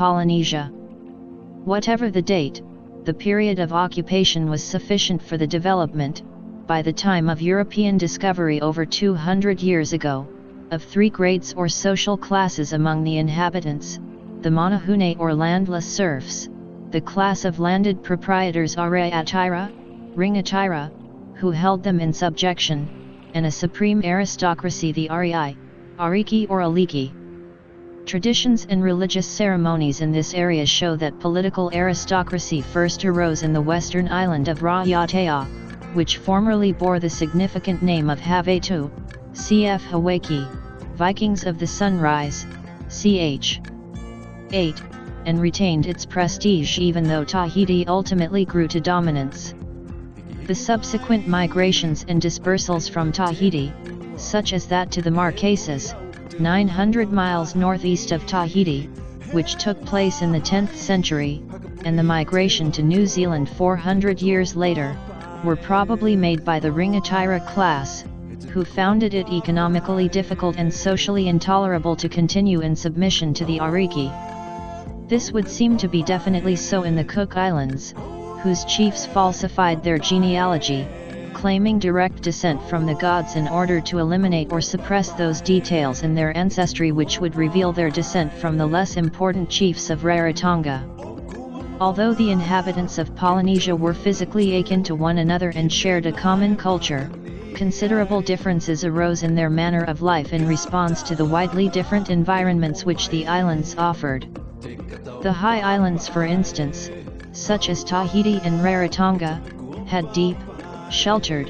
Polynesia. Whatever the date, the period of occupation was sufficient for the development, by the time of European discovery over 200 years ago, of three grades or social classes among the inhabitants: the Monahune or landless serfs, the class of landed proprietors Areatira, Ringatira, who held them in subjection, and a supreme aristocracy, the Arii, Ariki or Aliki. Traditions and religious ceremonies in this area show that political aristocracy first arose in the western island of Raiatea, which formerly bore the significant name of Havetu, cf. Hawaiki, Vikings of the Sunrise, ch. 8, and retained its prestige even though Tahiti ultimately grew to dominance. The subsequent migrations and dispersals from Tahiti, such as that to the Marquesas, 900 miles northeast of Tahiti, which took place in the 10th century, and the migration to New Zealand 400 years later, were probably made by the Ringatira class, who found it economically difficult and socially intolerable to continue in submission to the Ariki. This would seem to be definitely so in the Cook Islands, whose chiefs falsified their genealogy, claiming direct descent from the gods in order to eliminate or suppress those details in their ancestry which would reveal their descent from the less important chiefs of Rarotonga. Although the inhabitants of Polynesia were physically akin to one another and shared a common culture, considerable differences arose in their manner of life in response to the widely different environments which the islands offered. The high islands, for instance, such as Tahiti and Rarotonga, had deep, sheltered,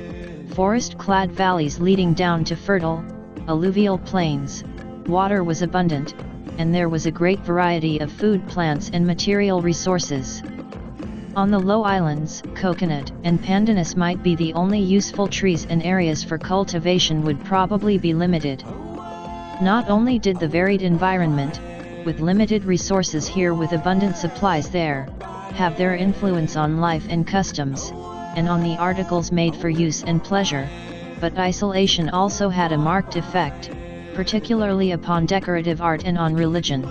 forest-clad valleys leading down to fertile, alluvial plains. Water was abundant, and there was a great variety of food plants and material resources. On the low islands, coconut and pandanus might be the only useful trees, and areas for cultivation would probably be limited. Not only did the varied environment, with limited resources here with abundant supplies there, have their influence on life and customs, and on the articles made for use and pleasure, but isolation also had a marked effect, particularly upon decorative art and on religion.